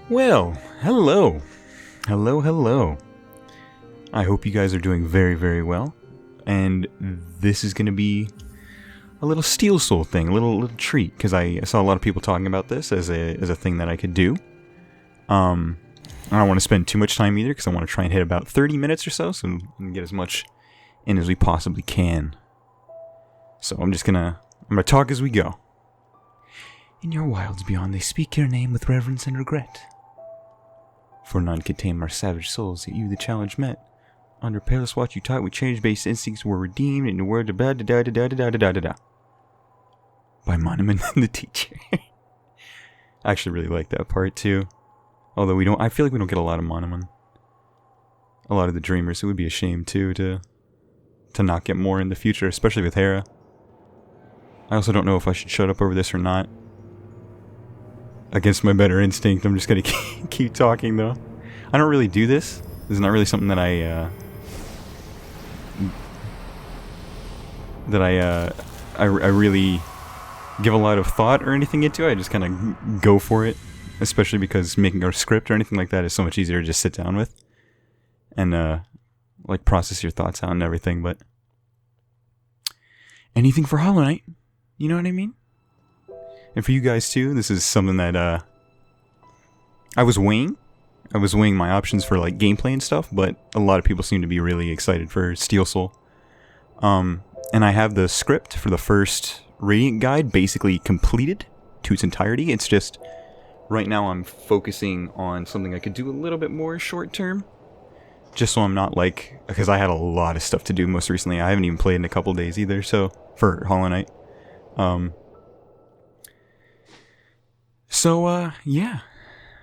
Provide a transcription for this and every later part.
Well, hello. Hello, hello. I hope you guys are doing very, very well. And this is going to be a little Steel Soul thing, a little treat, because I saw a lot of people talking about this as a thing that I could do. I don't want to spend too much time either, because I want to try and hit about 30 minutes or so we can get as much in as we possibly can. So I'm gonna talk as we go. In your wilds beyond, they speak your name with reverence and regret. For none could tame our savage souls, yet you the challenge met. Under perilous watch you taught, we change-based instincts were redeemed, and the word da da da da da da da da da. By Monument the Teacher. I actually really like that part too. Although I feel like we don't get a lot of Monument. A lot of the Dreamers, it would be a shame too to not get more in the future, especially with Hera. I also don't know if I should shut up over this or not. Against my better instinct, I'm just gonna keep talking though. I don't really do this. This is not really something that I really give a lot of thought or anything into. I just kind of go for it, especially because making a script or anything like that is so much easier to just sit down with and like process your thoughts out and everything. But anything for Hollow Knight, you know what I mean? And for you guys too, this is something that I was weighing my options for like gameplay and stuff, but a lot of people seem to be really excited for Steel Soul. And I have the script for the first Radiant guide basically completed to its entirety. It's just right now I'm focusing on something I could do a little bit more short term, just so I'm not like, because I had a lot of stuff to do most recently. I haven't even played in a couple days either, so for Hollow Knight. Yeah.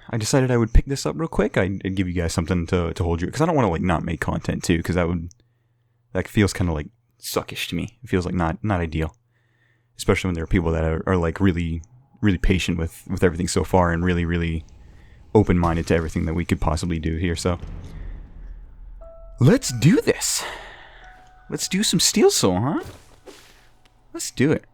I decided I would pick this up real quick. I'd give you guys something to hold you, because I don't want to like not make content too, because that feels kind of like suckish to me. It feels like not ideal, especially when there are people that are like really, really patient with everything so far and really, really open-minded to everything that we could possibly do here. So let's do this. Let's do some Steel Soul, huh? Let's do it.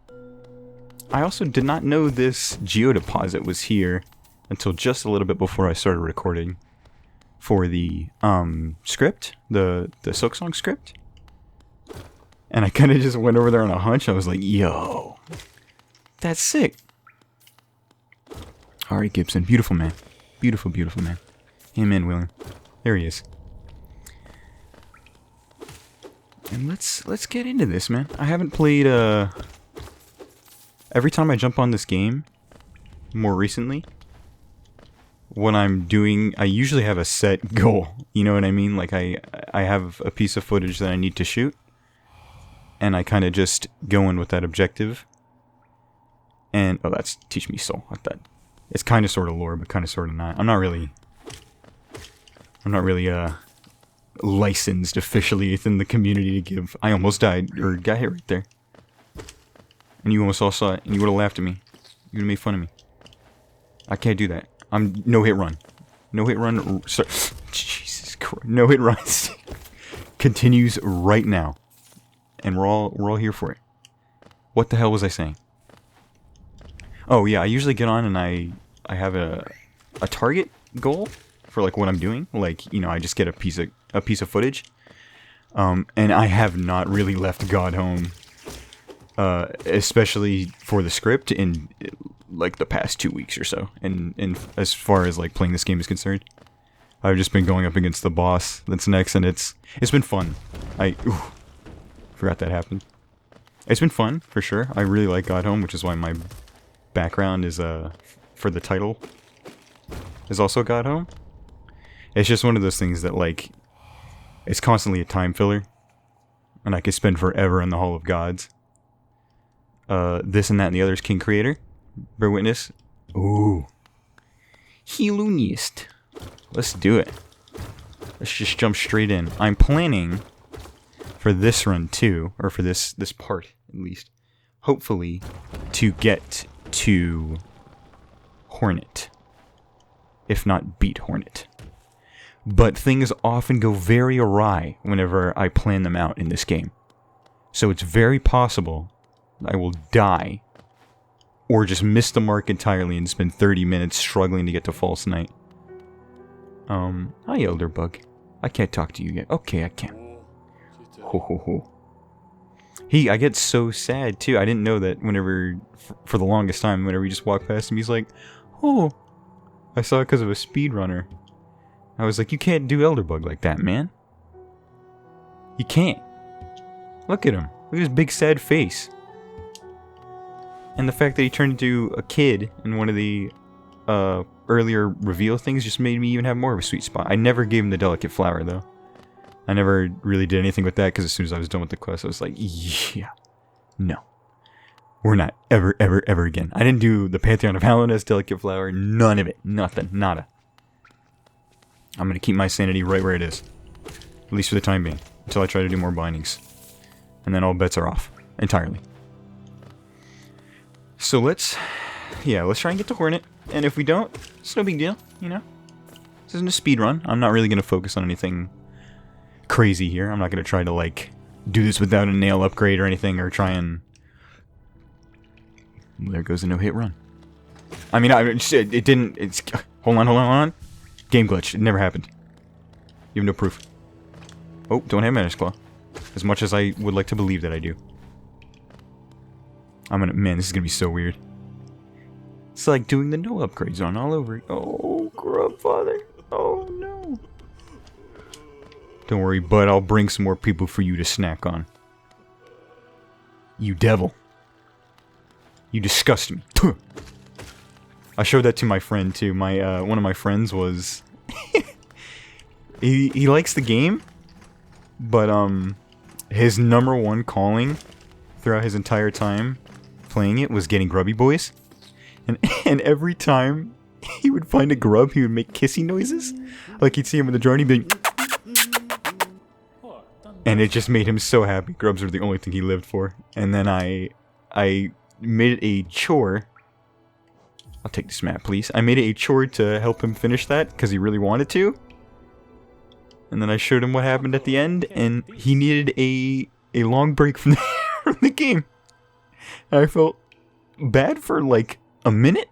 I also did not know this geodeposit was here until just a little bit before I started recording for the script, the Silksong script. And I kind of just went over there on a hunch. I was like, yo, that's sick. Ari Gibson, beautiful man. Beautiful, beautiful man. Amen, William. There he is. And let's get into this, man. I haven't played every time I jump on this game, more recently, what I'm doing, I usually have a set goal. You know what I mean? Like I have a piece of footage that I need to shoot, and I kind of just go in with that objective. And oh, that's Teach Me Soul. Like that. It's kind of sort of lore, but kind of sort of not. I'm not really licensed officially within the community to give. I almost died or got hit right there. And you almost all saw it, and you would have laughed at me. You would have made fun of me. I can't do that. I'm no hit run. No hit run. Sorry. Jesus Christ. No hit run continues right now, and we're all here for it. What the hell was I saying? Oh yeah, I usually get on and I have a target goal for like what I'm doing. Like, you know, I just get a piece of footage. And I have not really left God home. Especially for the script in like the past 2 weeks or so, and as far as like playing this game is concerned, I've just been going up against the boss that's next, and it's been fun. Forgot that happened. It's been fun for sure. I really like God Home, which is why my background is for the title is also God Home. It's just one of those things that like it's constantly a time filler, and I could spend forever in the Hall of Gods. This and that and the other's King Creator. Bear witness. Ooh. Healuniest. Let's do it. Let's just jump straight in. I'm planning for this run too, or for this part at least, hopefully to get to Hornet. If not beat Hornet. But things often go very awry whenever I plan them out in this game. So it's very possible I will die or just miss the mark entirely and spend 30 minutes struggling to get to False Night. Hi, Elderbug. I can't talk to you yet. Okay, I can. Ho ho ho. I get so sad, too. I didn't know that whenever, for the longest time, whenever we just walk past him, he's like, oh, I saw it because of a speedrunner. I was like, you can't do Elderbug like that, man. You can't. Look at him. Look at his big sad face. And the fact that he turned into a kid in one of the earlier reveal things just made me even have more of a sweet spot. I never gave him the delicate flower, though. I never really did anything with that, because as soon as I was done with the quest, I was like, yeah, no. We're not ever, ever, ever again. I didn't do the Pantheon of Hallowness, delicate flower, none of it. Nothing. Nada. I'm going to keep my sanity right where it is. At least for the time being. Until I try to do more bindings. And then all bets are off. Entirely. So let's try and get to Hornet. And if we don't, it's no big deal, you know? This isn't a speed run. I'm not really going to focus on anything crazy here. I'm not going to try to, like, do this without a nail upgrade or anything, or try and... There goes a no-hit run. I mean, it didn't... It's... Hold on. Game glitch. It never happened. You have no proof. Oh, don't have Mantis Claw. As much as I would like to believe that I do. Man, this is gonna be so weird. It's like doing the no upgrades on all over. Oh, grub father. Oh, no. Don't worry, bud. I'll bring some more people for you to snack on. You devil. You disgust me. I showed that to my friend, too. One of my friends was... he likes the game, but, his #1 calling throughout his entire time playing it was getting grubby boys. And every time he would find a grub, he would make kissy noises. Like he'd see him in the jar and he'd be... And it just made him so happy. Grubs were the only thing he lived for. And then I made it a chore. I'll take this map, please. I made it a chore to help him finish that, because he really wanted to. And then I showed him what happened at the end, and he needed a long break from the game. And I felt bad for, like, a minute.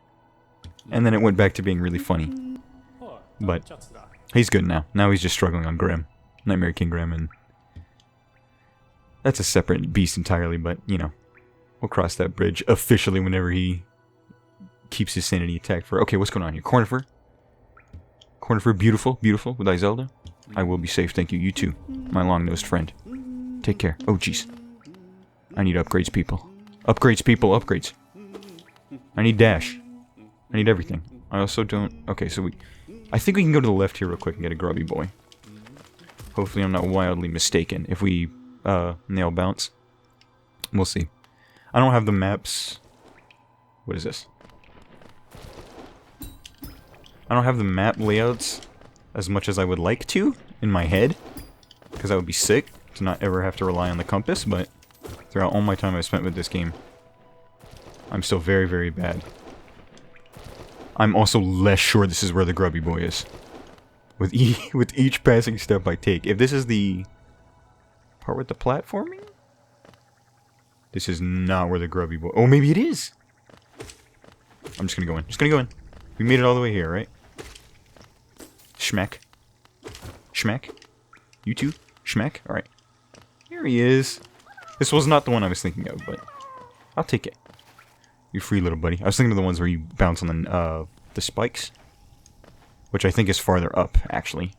And then it went back to being really funny. But he's good now. Now he's just struggling on Grim. Nightmare King Grim, and... That's a separate beast entirely, but, you know. We'll cross that bridge officially whenever he keeps his sanity intact for... Okay, what's going on here? Cornifer. Cornifer, beautiful, beautiful, with Izelda. I will be safe, thank you. You too, my long-nosed friend. Take care. Oh, jeez. I need upgrades, people. Upgrades, people, upgrades. I need dash. I need everything. I also don't... Okay, so I think we can go to the left here real quick and get a grubby boy. Hopefully I'm not wildly mistaken. If we, nail bounce. We'll see. I don't have the maps... What is this? I don't have the map layouts as much as I would like to in my head, because that would be sick to not ever have to rely on the compass, but throughout all my time I've spent with this game, I'm still very, very bad. I'm also less sure this is where the grubby boy is. With each passing step I take. If this is the part with the platforming? This is not where the grubby boy... Oh, maybe it is! I'm just gonna go in. Just gonna go in. We made it all the way here, right? Schmack. Schmack. You too? Schmack? Alright. Here he is. This was not the one I was thinking of, but I'll take it. You free little buddy. I was thinking of the ones where you bounce on the spikes. Which I think is farther up, actually.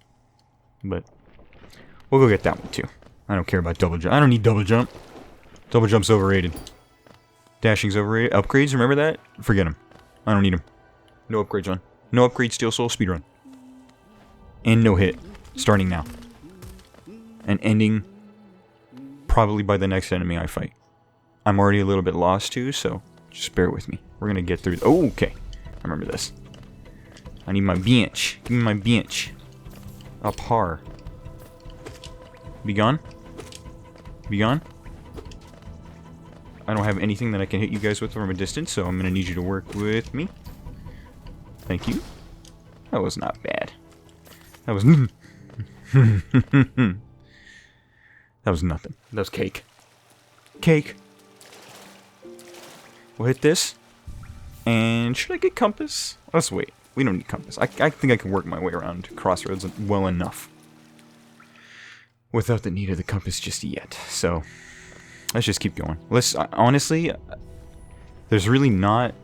But we'll go get that one too. I don't care about double jump. I don't need double jump. Double jump's overrated. Dashing's overrated. Upgrades, remember that? Forget them. I don't need them. No upgrades on. No upgrade, Steel Soul, speedrun. And no hit. Starting now. And ending probably by the next enemy I fight. I'm already a little bit lost too, so just bear with me. We're gonna get through... Oh, okay. I remember this. I need my bench. Give me my bench. Up har. Be gone? Be gone? I don't have anything that I can hit you guys with from a distance, so I'm gonna need you to work with me. Thank you. That was not bad. That was... that was nothing. That was cake. Cake. We'll hit this. And should I get compass? Let's wait. We don't need compass. I think I can work my way around crossroads well enough without the need of the compass just yet. So let's just keep going. Honestly, there's really not...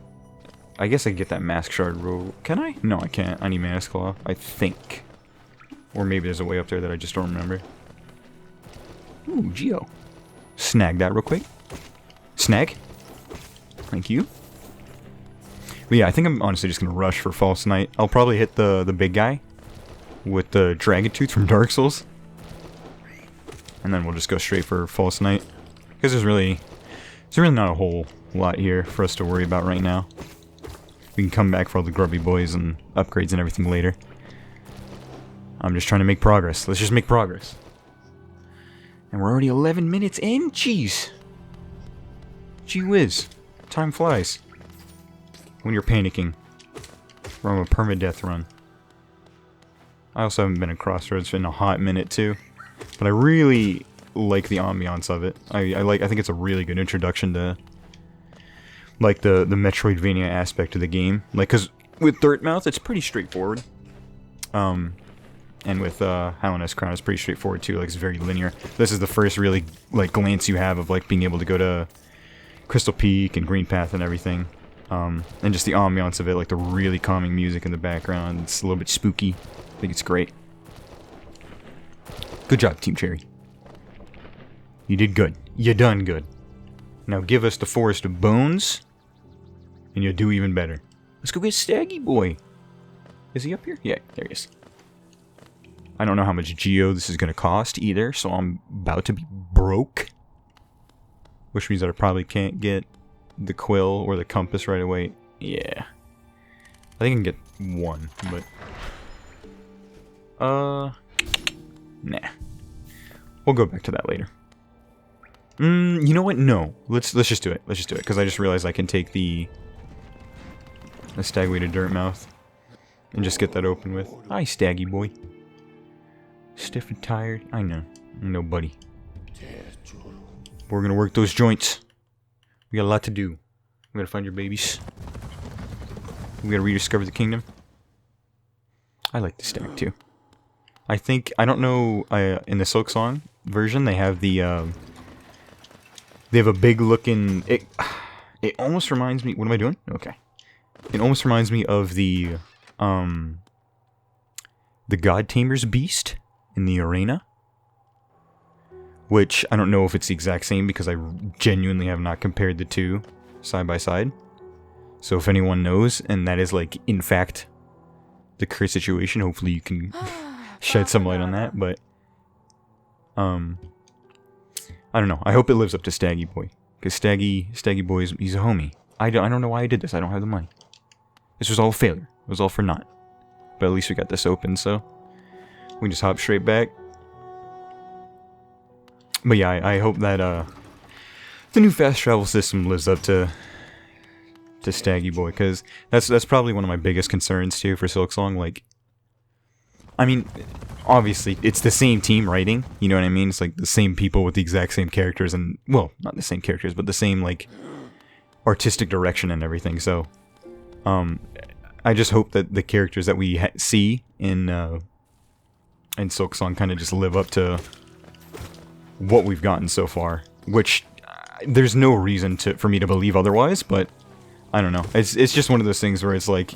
I guess I can get that mask shard roll. Can I? No, I can't. I need mask claw, I think. Or maybe there's a way up there that I just don't remember. Ooh, Geo. Snag that real quick. Snag. Thank you. But yeah, I think I'm honestly just gonna rush for False Knight. I'll probably hit the big guy with the Dragon Tooth from Dark Souls. And then we'll just go straight for False Knight. Because there's really not a whole lot here for us to worry about right now. We can come back for all the grubby boys and upgrades and everything later. I'm just trying to make progress. Let's just make progress. And we're already 11 minutes in? Jeez. Gee whiz. Time flies. When you're panicking. We're on a permadeath run. I also haven't been at Crossroads in a hot minute too. But I really like the ambiance of it. I think it's a really good introduction to like the Metroidvania aspect of the game. Like, cause with Dirtmouth it's pretty straightforward. And with Howlness Crown it's pretty straightforward too. Like, it's very linear. This is the first really like glance you have of like being able to go to Crystal Peak and Green Path and everything. And just the ambiance of it, like the really calming music in the background. It's a little bit spooky. I think it's great. Good job, Team Cherry. You did good. You done good. Now give us the Forest of Bones, and you'll do even better. Let's go get Staggy Boy. Is he up here? Yeah, there he is. I don't know how much Geo this is going to cost either, so I'm about to be broke. Which means that I probably can't get the quill or the compass right away. Yeah. I think I can get one, but... Nah. We'll go back to that later. You know what? No. Let's just do it. Let's just do it, because I just realized I can take the Stagway to Dirtmouth and just get that open with. Hi, Staggy Boy. Stiff and tired? I know. Buddy. We're gonna work those joints. We got a lot to do. We gotta find your babies. We gotta rediscover the kingdom. I like the stag too. I don't know, in the Silk Song version, they have the, they have a big looking, it almost reminds me, what am I doing? Okay. It almost reminds me of the God Tamer's Beast in the arena. Which, I don't know if it's the exact same, because I genuinely have not compared the two side by side. So if anyone knows, and that is like, in fact, the correct situation, hopefully you can shed some light on that, but I don't know. I hope it lives up to Staggy Boy, because Staggy Boy he's a homie. I don't know why I did this. I don't have the money. This was all a failure. It was all for naught. But at least we got this open, so we can just hop straight back. But yeah, I hope that the new fast travel system lives up to Staggy Boy, because that's probably one of my biggest concerns too for Silksong. Like, I mean, obviously it's the same team writing, you know what I mean? It's like the same people with the exact same characters, and well, not the same characters, but the same like artistic direction and everything. So, I just hope that the characters that we see in Silksong kind of just live up to what we've gotten so far, which there's no reason for me to believe otherwise, but I don't know. It's just one of those things where it's like,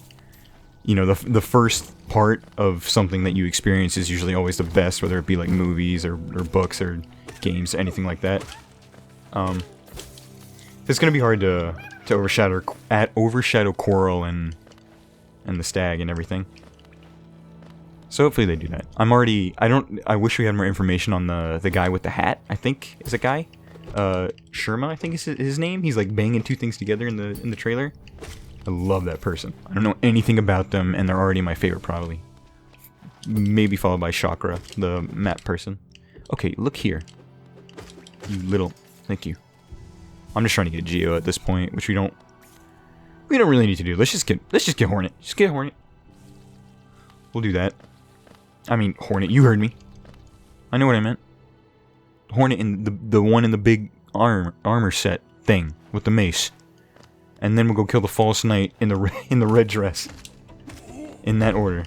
you know, the first part of something that you experience is usually always the best, whether it be like movies or books or games, anything like that. It's gonna be hard to overshadow Coral and the stag and everything. So hopefully they do that. I wish we had more information on the guy with the hat, I think is a guy. Sherma, I think is his name. He's like banging two things together in the trailer. I love that person. I don't know anything about them, and they're already my favorite probably. Maybe followed by Chakra, the map person. Okay, look here. You little... Thank you. I'm just trying to get Geo at this point, which we don't really need to do. Let's just get Hornet. Just get Hornet. We'll do that. I mean, Hornet, you heard me. I know what I meant. Hornet in the one in the big armor set thing with the mace. And then we'll go kill the False Knight in the red dress. In that order.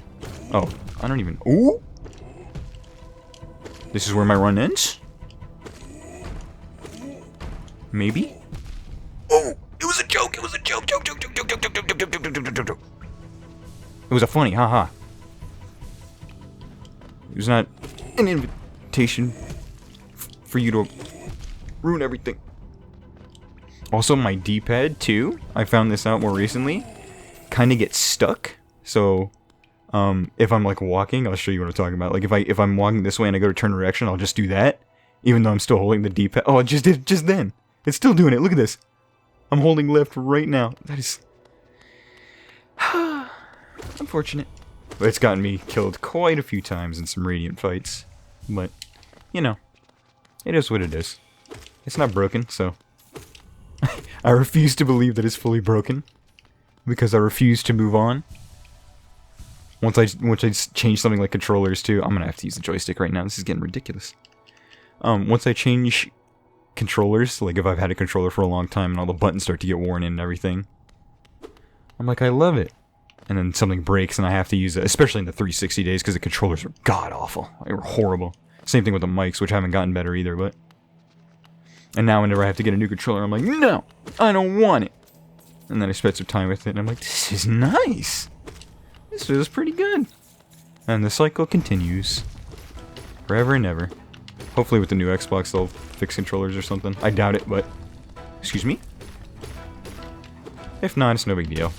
Oh, I don't even... Ooh! This is where my run ends? Maybe? Oh! It was a joke! It was a joke! Joke! It was a funny, haha. It was not an invitation for you to ruin everything. Also, my D-pad, too, I found this out more recently, kind of gets stuck. So, if I'm, like, walking, I'll show you what I'm talking about. Like, if I'm walking this way and I go to turn direction, I'll just do that, even though I'm still holding the D-pad. Oh, it just did it just then. It's still doing it. Look at this. I'm holding left right now. That is... unfortunate. But it's gotten me killed quite a few times in some Radiant fights. But, you know, it is what it is. It's not broken, so... I refuse to believe that it's fully broken. Because I refuse to move on. Once I change something like controllers too, I'm gonna have to use the joystick right now. This is getting ridiculous. Once I change controllers, like if I've had a controller for a long time and all the buttons start to get worn in and everything, I'm like, I love it. And then something breaks and I have to use it, especially in the 360 days, because the controllers were god-awful. They were horrible. Same thing with the mics, which haven't gotten better either, but... And now whenever I have to get a new controller, I'm like, no! I don't want it! And then I spent some time with it, and I'm like, this is nice! This feels pretty good! And the cycle continues. Forever and ever. Hopefully with the new Xbox they'll fix controllers or something. I doubt it, but... Excuse me? If not, it's no big deal.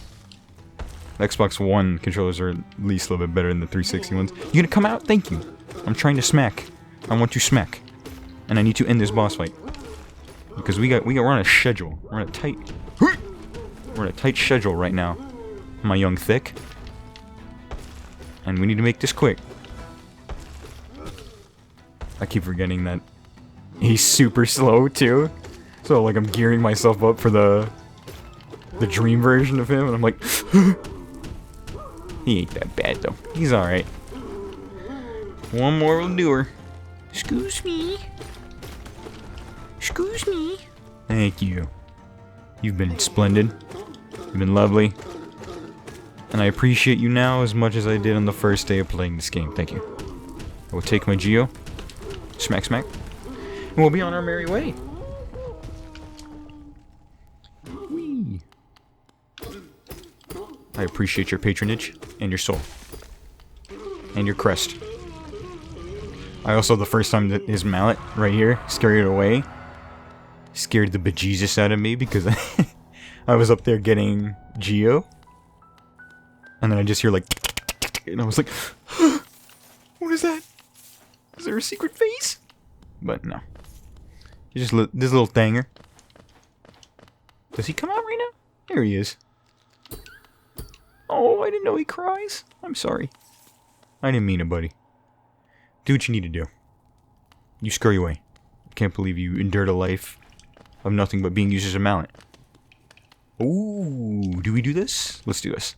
The Xbox One controllers are at least a little bit better than the 360 ones. You gonna come out? Thank you! I'm trying to smack. I want to smack. And I need to end this boss fight. Because we're on a schedule. We're on a tight schedule right now, my young thick. And we need to make this quick. I keep forgetting that he's super slow too. So like I'm gearing myself up for the dream version of him, and I'm like, he ain't that bad though. He's alright. One more will do her. Excuse me. Excuse me. Thank you. You've been splendid. You've been lovely. And I appreciate you now as much as I did on the first day of playing this game. Thank you. I will take my Geo. Smack, smack. And we'll be on our merry way. Whee. I appreciate your patronage and your soul. And your crest. I also, the first time that his mallet right here scared it away, scared the bejesus out of me because I was up there getting Geo. And then I just hear like, and I was like, what is that? Is there a secret face? But no. Just this little thanger. Does he come out right now? There he is. Oh, I didn't know he cries. I'm sorry. I didn't mean it, buddy. Do what you need to do. You scurry away. I can't believe you endured a life of nothing but being used as a mallet. Ooh, do we do this? Let's do this.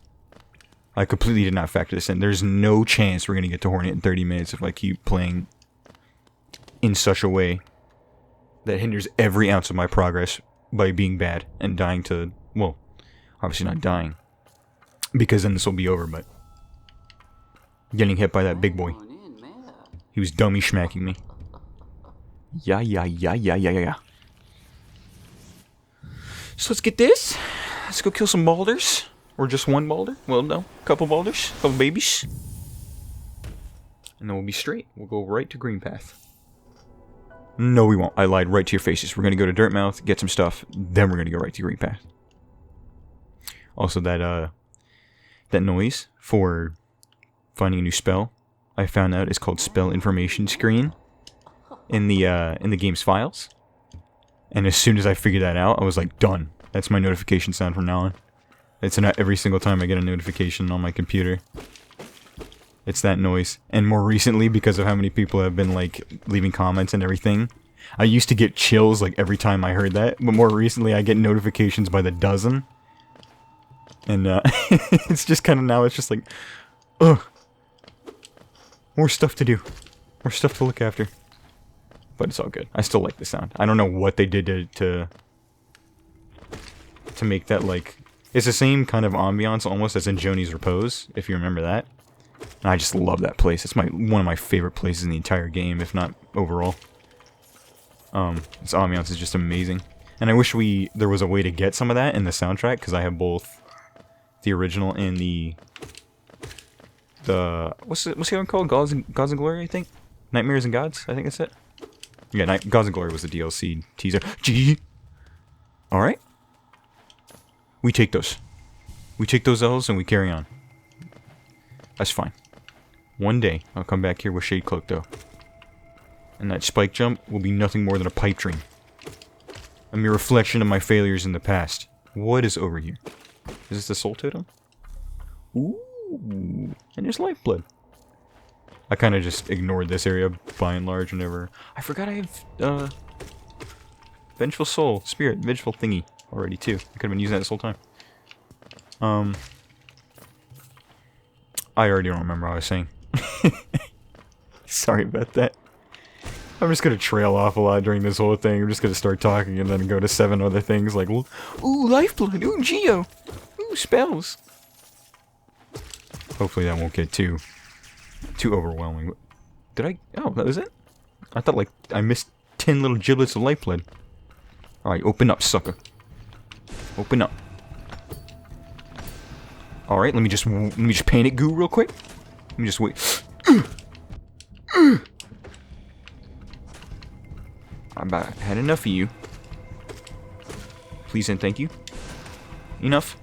I completely did not factor this in. There's no chance we're going to get to Hornet in 30 minutes if I keep playing in such a way that hinders every ounce of my progress by being bad and dying to... Well, obviously not dying, because then this will be over, but... Getting hit by that big boy. He was dummy schmacking me. Yeah. So let's get this. Let's go kill some boulders. Or just one boulder? Well, no. Couple boulders. Couple babies. And then we'll be straight. We'll go right to Green Path. No, we won't. I lied right to your faces. We're going to go to Dirtmouth, get some stuff, then we're going to go right to Green Path. Also, that noise for finding a new spell, I found out is called Spell Information Screen in the game's files. And as soon as I figured that out, I was like, done. That's my notification sound from now on. It's not every single time I get a notification on my computer. It's that noise. And more recently, because of how many people have been, like, leaving comments and everything, I used to get chills, like, every time I heard that. But more recently, I get notifications by the dozen. And, it's just kind of now, it's just like, ugh. More stuff to do. More stuff to look after. But it's all good. I still like the sound. I don't know what they did to make that, like, It's the same kind of ambiance almost as in Joni's Repose, if you remember that. And I just love that place. It's one of my favorite places in the entire game, if not overall. Its ambiance is just amazing. And I wish there was a way to get some of that in the soundtrack, because I have both the original and the what's the other one called? Gods and Glory, I think? Nightmares and Gods, I think that's it. Yeah, Gods and Glory was the DLC teaser. Gee! Alright. We take those. We take those L's and we carry on. That's fine. One day, I'll come back here with Shade Cloak, though. And that spike jump will be nothing more than a pipe dream. A mere reflection of my failures in the past. What is over here? Is this the soul totem? Ooh. And there's lifeblood. I kind of just ignored this area by and large whenever... I forgot I have, Vengeful Soul, Spirit, Vengeful Thingy already, too. I could have been using that this whole time. I already don't remember what I was saying. Sorry about that. I'm just gonna trail off a lot during this whole thing. I'm just gonna start talking and then go to 7 other things like, ooh, lifeblood, ooh, Geo, ooh, spells. Hopefully that won't get too overwhelming. Did I? Oh, that was it? I thought like I missed 10 little giblets of lifeblood. Alright, open up, sucker. Open up. Alright, let me just paint it goo real quick. Let me just wait. I about had enough of you. Please and thank you. Enough.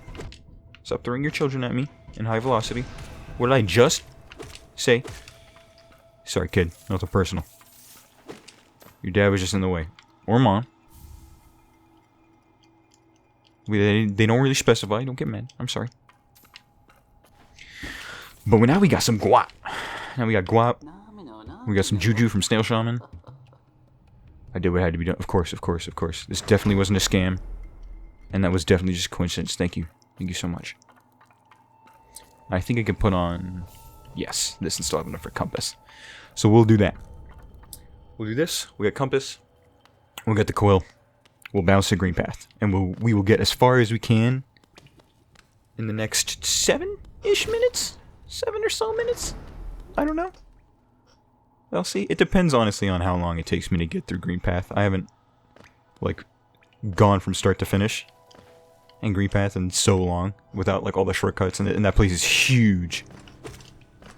Stop throwing your children at me in high velocity. What did I just say? Sorry, kid. Nothing personal. Your dad was just in the way. Or mom. They don't really specify. Don't get mad. I'm sorry. But now we got some guap. Now we got guap. We got some juju from Snail Shaman. I did what had to be done. Of course, of course, of course. This definitely wasn't a scam. And that was definitely just a coincidence. Thank you. Thank you so much. I think I can put on... Yes, this and still have enough for compass. So we'll do that. We'll do this. We got compass. We'll get the coil. We'll bounce the green path. And we will get as far as we can in the next 7-ish minutes? 7 or so minutes? I don't know. I'll see. It depends, honestly, on how long it takes me to get through green path. I haven't, like, gone from start to finish in green path in so long without, like, all the shortcuts. And that place is huge.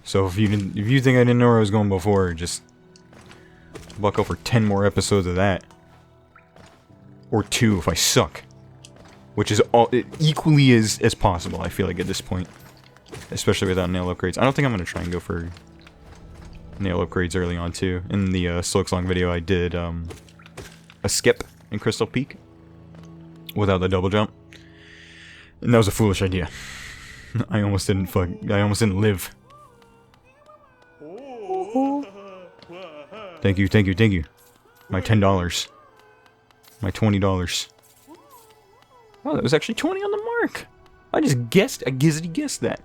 So if you think I didn't know where I was going before, just buckle for 10 more episodes of that. Or 2 if I suck. Which is equally as possible, I feel like, at this point. Especially without nail upgrades. I don't think I'm going to try and go for nail upgrades early on, too. In the Silksong video, I did a skip in Crystal Peak. Without the double jump. And that was a foolish idea. I almost didn't live. Thank you, thank you, thank you. My $10. My $20. Oh, that was actually 20 on the mark. I gizzity guessed that.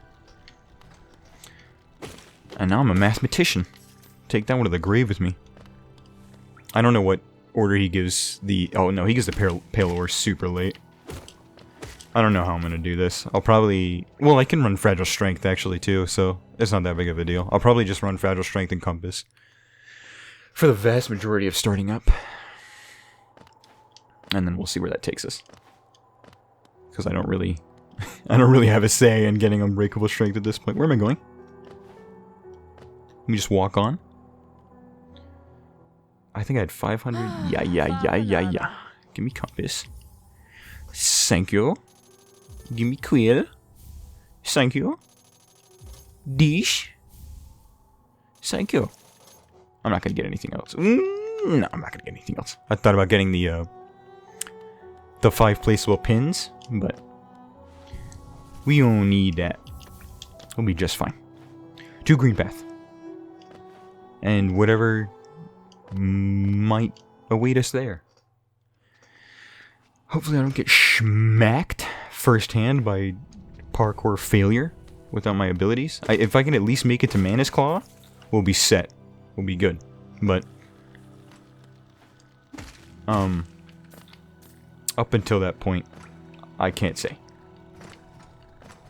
And now I'm a mathematician. Take that one to the grave with me. I don't know what order he gives the... Oh, no, he gives the Pale Ore super late. I don't know how I'm going to do this. I'll probably... Well, I can run Fragile Strength, actually, too, so it's not that big of a deal. I'll probably just run Fragile Strength and Compass for the vast majority of starting up. And then we'll see where that takes us. Because I don't really have a say in getting Unbreakable Strength at this point. Where am I going? Let me just walk on. I think I had 500. Yeah. Give me Compass. Thank you. Give me Quill. Thank you. Dish. Thank you. I'm not gonna get anything else. No, I'm not gonna get anything else. I thought about getting the 5 placeable pins, but we don't need that. We'll be just fine. 2 green path. And whatever might await us there. Hopefully I don't get smacked firsthand by parkour failure without my abilities. If I can at least make it to Manus Claw, we'll be set. We'll be good. But up until that point, I can't say.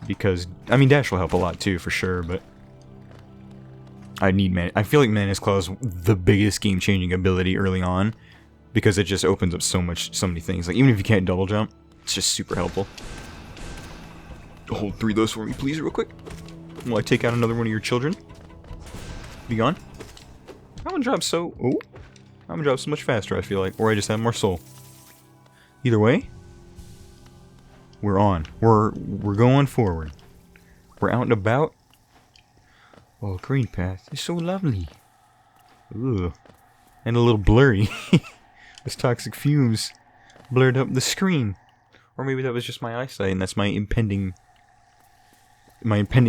Because, I mean, dash will help a lot too, for sure, but I need mana. I feel like Mana's Claw is the biggest game-changing ability early on, because it just opens up so many things. Like, even if you can't double jump, it's just super helpful. Hold 3 of those for me, please, real quick. While I take out another one of your children. Be gone. I'm gonna drop so... Oh! I'm gonna drop so much faster, I feel like. Or I just have more soul. Either way, we're on. We're going forward. We're out and about. Oh, green path is so lovely. Ugh. And a little blurry. Those toxic fumes blurred up the screen. Or maybe that was just my eyesight, and that's my impending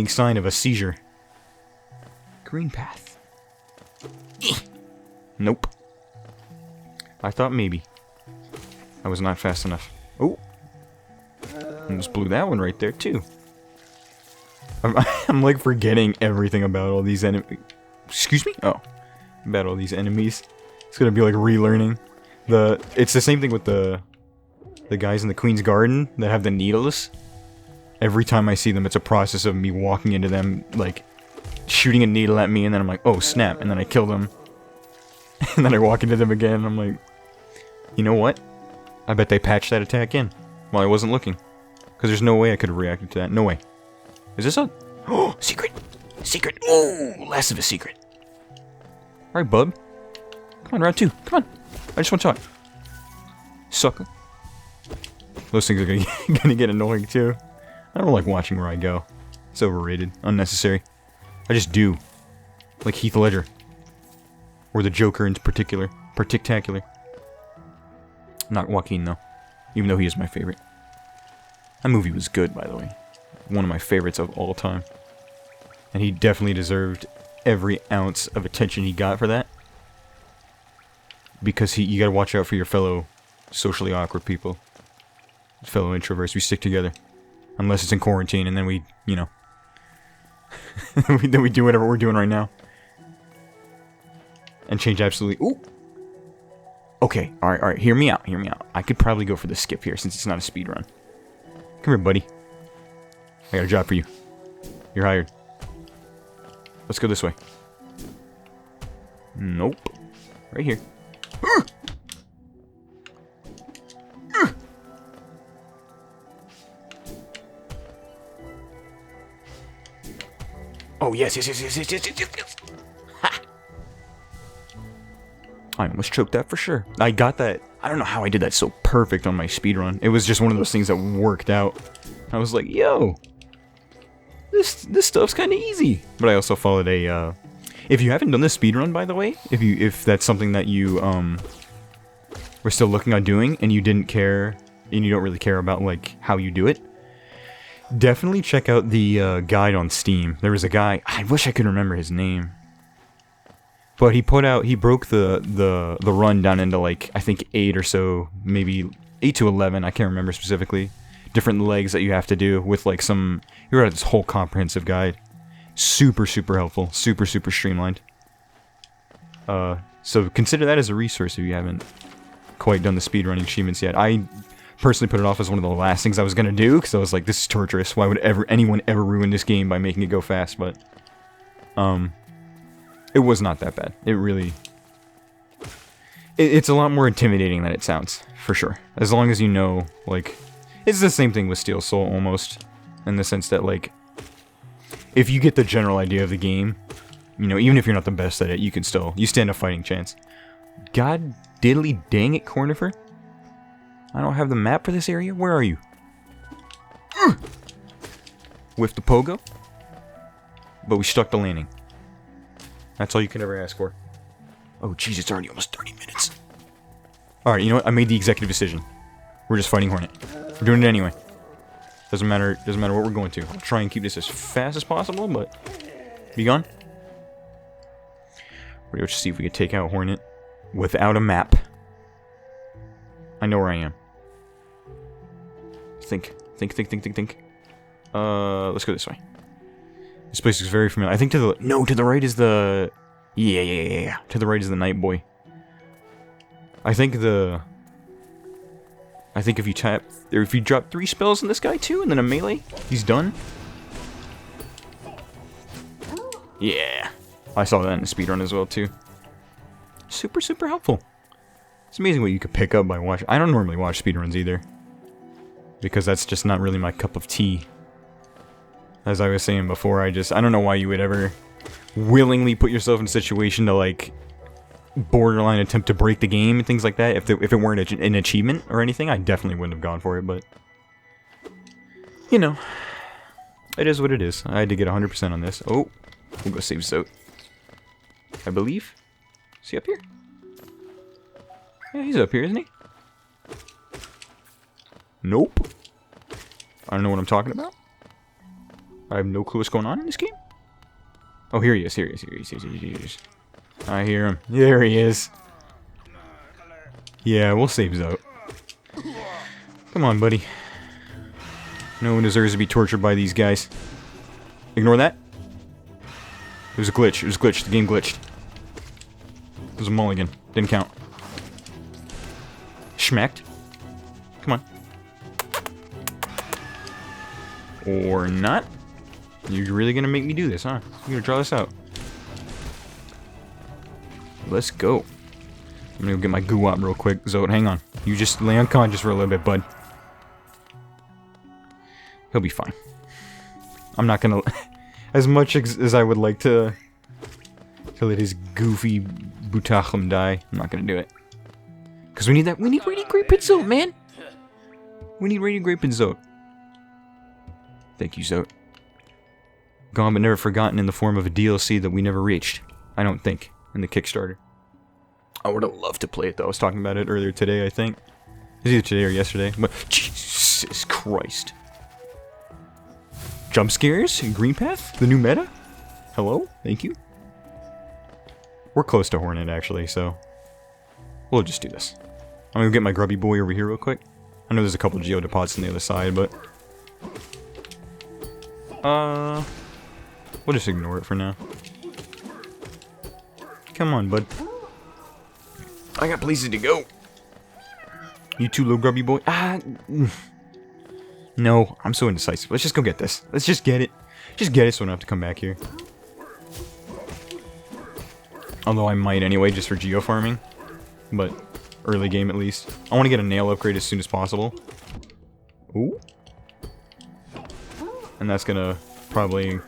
sign of a seizure. Green path. Nope. I thought maybe. I was not fast enough. Oh! Almost blew that one right there, too. I'm like forgetting everything about all these enemies. Excuse me? Oh. About all these enemies. It's gonna be like relearning. It's the same thing with the guys in the Queen's Garden that have the needles. Every time I see them, it's a process of me walking into them, like, shooting a needle at me, and then I'm like, oh, snap, and then I kill them. And then I walk into them again, and I'm like, you know what? I bet they patched that attack in while I wasn't looking. Because there's no way I could have reacted to that. No way. Is this a... Oh, secret! Secret! Oh, less of a secret. Alright, bub. Come on, round 2. Come on. I just want to talk. Sucker. Those things are gonna get annoying, too. I don't like watching where I go. It's overrated. Unnecessary. I just do. Like Heath Ledger. Or the Joker in particular. Partictacular. Not Joaquin, though. Even though he is my favorite. That movie was good, by the way. One of my favorites of all time. And he definitely deserved every ounce of attention he got for that. Because you gotta watch out for your fellow socially awkward people. Fellow introverts. We stick together. Unless it's in quarantine, and then we, you know. then we do whatever we're doing right now. And change absolutely... Ooh! Okay, alright, hear me out, I could probably go for the skip here, since it's not a speed run. Come here, buddy. I got a job for you. You're hired. Let's go this way. Nope. Right here. Oh, yes. Ha! I almost choked that for sure. I got that. I don't know how I did that so perfect on my speedrun. It was just one of those things that worked out. I was like, yo, this stuff's kind of easy. But I also followed a, if you haven't done this speedrun, by the way, if that's something that you, were still looking on doing, and you didn't care, and you don't really care about, like, how you do it, definitely check out the, guide on Steam. There was a guy, I wish I could remember his name. But he broke the run down into, like, I think 8 or so, maybe 8 to 11, I can't remember specifically. Different legs that you have to do with, like, he wrote this whole comprehensive guide. Super, super helpful. Super, super streamlined. So consider that as a resource if you haven't quite done the speedrunning achievements yet. I personally put it off as one of the last things I was gonna do, because I was like, this is torturous. Why would anyone ever ruin this game by making it go fast? But, it was not that bad. It really... It's a lot more intimidating than it sounds, for sure. As long as you know, like... It's the same thing with Steel Soul, almost. In the sense that, like... If you get the general idea of the game, you know, even if you're not the best at it, you can still... You stand a fighting chance. God diddly dang it, Cornifer. I don't have the map for this area. Where are you? With the pogo? But we stuck the landing. That's all you can ever ask for. Oh, jeez, it's already almost 30 minutes. Alright, you know what? I made the executive decision. We're just fighting Hornet. We're doing it anyway. Doesn't matter what we're going to. I'll try and keep this as fast as possible, but... Be gone. We're going to see if we can take out Hornet without a map. I know where I am. Think. Let's go this way. This place is very familiar. I think to the right is the... Yeah. To the right is the Night Boy. I think if you drop 3 spells on this guy too, and then a melee, he's done. Yeah. I saw that in the speedrun as well, too. Super, super helpful. It's amazing what you could pick up by watching. I don't normally watch speedruns either, because that's just not really my cup of tea. As I was saying before, I don't know why you would ever willingly put yourself in a situation to, like, borderline attempt to break the game and things like that. If it weren't an achievement or anything, I definitely wouldn't have gone for it, but... You know, it is what it is. I had to get 100% on this. Oh, we'll go save Zote. I believe. Is he up here? Yeah, he's up here, isn't he? Nope. I don't know what I'm talking about. I have no clue what's going on in this game. Oh, here he is. Here he is. I hear him. There he is. Yeah, we'll save Zote. Come on, buddy. No one deserves to be tortured by these guys. Ignore that. It was a glitch. It was glitched. The game glitched. It was a mulligan. Didn't count. Schmacked. Come on. Or not. You're really gonna make me do this, huh? You're gonna draw this out. Let's go. I'm gonna go get my goo up real quick. Zote, hang on. You just lay unconscious for a little bit, bud. He'll be fine. I'm not gonna... as much as I would like to let his goofy Butachlim die, I'm not gonna do it. Because we need that... We need Radiant Grape and Zote, man! We need Radiant Grape and Zote. Thank you, Zote. Gone but never forgotten in the form of a DLC that we never reached. I don't think. In the Kickstarter. I would have loved to play it, though. I was talking about it earlier today, I think. It was either today or yesterday. But... Jesus Christ. Jump scares? Green Path? The new meta? Hello? Thank you. We're close to Hornet, actually, so... We'll just do this. I'm gonna get my grubby boy over here real quick. I know there's a couple geodepots on the other side, but... We'll just ignore it for now. Come on, bud. I got places to go. You too, little grubby boy. No, I'm so indecisive. Let's just go get this. Let's just get it. Just get it so I don't have to come back here. Although I might anyway, just for geo-farming. But, early game at least. I want to get a nail upgrade as soon as possible. Ooh. And that's gonna probably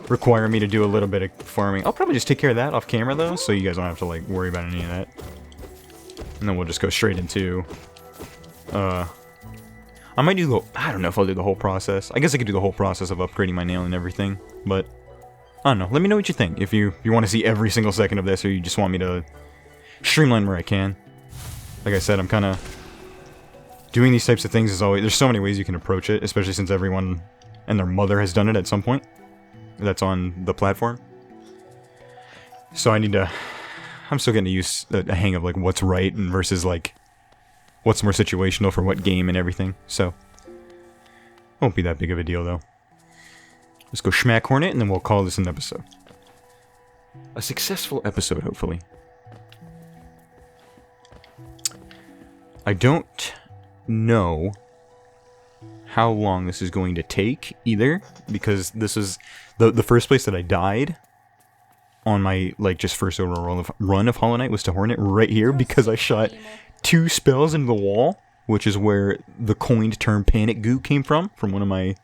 require me to do a little bit of farming. I'll probably just take care of that off camera though, so you guys don't have to like worry about any of that. And then we'll just go straight into... I might do the... I don't know if I'll do the whole process. I guess I could do the whole process of upgrading my nail and everything, but... I don't know. Let me know what you think. If you want to see every single second of this, or you just want me to streamline where I can. Like I said, I'm kind of... Doing these types of things is always... There's so many ways you can approach it, especially since everyone and their mother has done it at some point. That's on the platform. So I need to... I'm still getting to use a hang of like what's right and versus like... What's more situational for what game and everything, so... Won't be that big of a deal, though. Let's go schmack Hornet, and then we'll call this an episode. A successful episode, hopefully. I don't know how long this is going to take, either, because this is the first place that I died on my, like, just first overall run of Hollow Knight was to Hornet right here, because I shot 2 spells into the wall, which is where the coined term panic goo came from one of my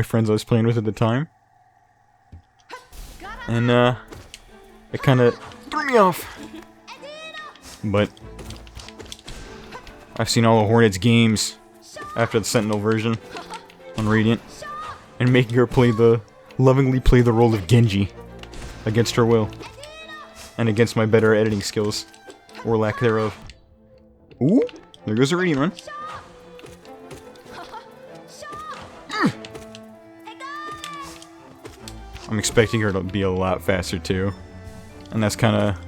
friends I was playing with at the time. And it kind of threw me off. But I've seen all of Hornet's games after the Sentinel version on Radiant, and making her lovingly play the role of Genji against her will and against my better editing skills or lack thereof. Ooh, there goes a Radiant run. I'm expecting her to be a lot faster too. And that's kind of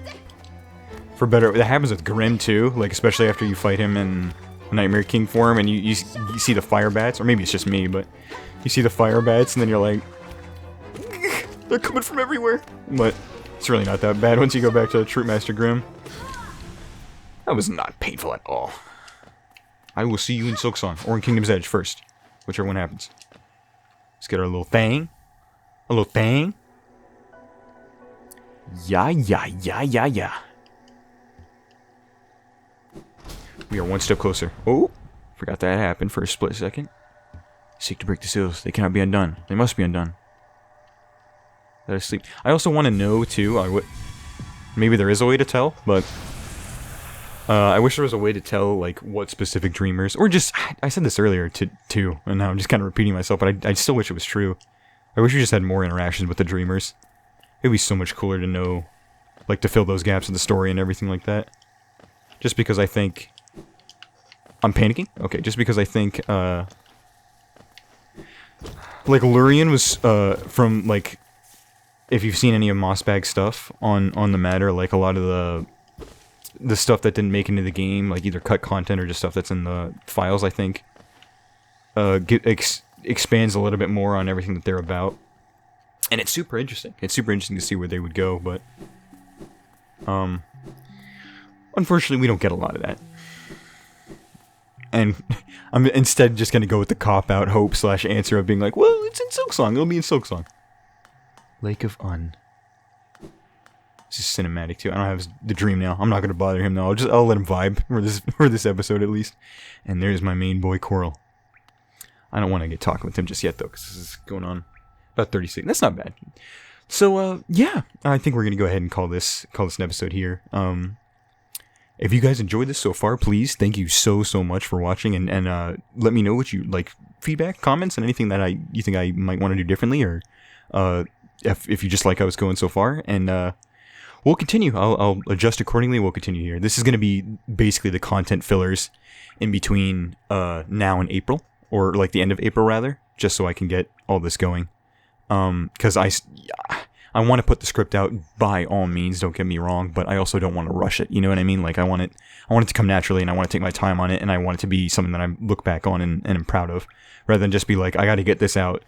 for better. That happens with Grim too, like especially after you fight him in Nightmare King form and you see the fire bats, or maybe it's just me, but you see the fire bats and then you're like, they're coming from everywhere. But it's really not that bad once you go back to Troop Master Grim. That was not painful at all. I will see you in Silksong, or in Kingdom's Edge first. Whichever one happens. Let's get our little thing. A little thing. Yeah. We are one step closer. Oh, forgot that happened for a split second. Seek to break the seals. They cannot be undone. They must be undone. Let us sleep. I also want to know, too, maybe there is a way to tell, but I wish there was a way to tell, like, what specific dreamers, or just, I said this earlier, too, and now I'm just kind of repeating myself, but I still wish it was true. I wish we just had more interactions with the dreamers. It'd be so much cooler to know, like, to fill those gaps in the story and everything like that. Just because I think... I'm panicking? Okay, just because I think, like, Lurian was, from, like, if you've seen any of Mossbag's stuff on the matter, like, a lot of the stuff that didn't make it into the game, like, either cut content or just stuff that's in the files, I think, expands a little bit more on everything that they're about. And it's super interesting. It's super interesting to see where they would go, but, unfortunately, we don't get a lot of that. And I'm instead just going to go with the cop-out hope/answer of being like, well, it's in Silksong. It'll be in Silksong. Lake of Un. This is cinematic, too. I don't have the dream now. I'm not going to bother him, though. I'll let him vibe for this episode, at least. And there's my main boy, Coral. I don't want to get talking with him just yet, though, because this is going on about 36. That's not bad. So, yeah. I think we're going to go ahead and call this an episode here. If you guys enjoyed this so far, please, thank you so much for watching, and let me know what you like, feedback, comments, and anything that you think I might want to do differently, or if you just like how it's going so far, and we'll continue. I'll adjust accordingly. We'll continue here. This is going to be basically the content fillers in between now and April, or like the end of April rather, just so I can get all this going. Because I want to put the script out by all means, don't get me wrong, but I also don't want to rush it, you know what I mean? Like, I want it to come naturally, and I want to take my time on it, and I want it to be something that I look back on and am proud of, rather than just be like, I got to get this out,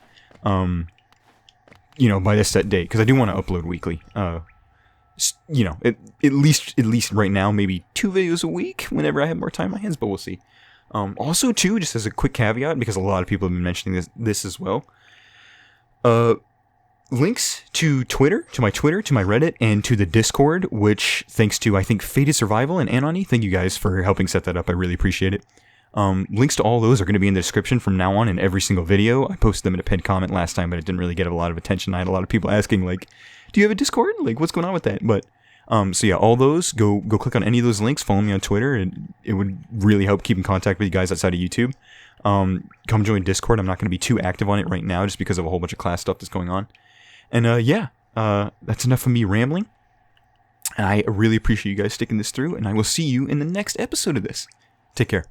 you know, by this set date, because I do want to upload weekly, you know, at least right now, maybe 2 videos a week, whenever I have more time on my hands, but we'll see. Also, too, just as a quick caveat, because a lot of people have been mentioning this as well, links to Twitter, to my Reddit, and to the Discord, which, thanks to, I think, Faded Survival and Anoni, thank you guys for helping set that up, I really appreciate it. Links to all those are going to be in the description from now on in every single video. I posted them in a pinned comment last time, but it didn't really get a lot of attention. I had a lot of people asking, like, do you have a Discord? Like, what's going on with that? But, so yeah, all those, go click on any of those links, follow me on Twitter, and it would really help keep in contact with you guys outside of YouTube. Come join Discord. I'm not going to be too active on it right now, just because of a whole bunch of class stuff that's going on. And, yeah, that's enough of me rambling. I really appreciate you guys sticking this through, and I will see you in the next episode of this. Take care.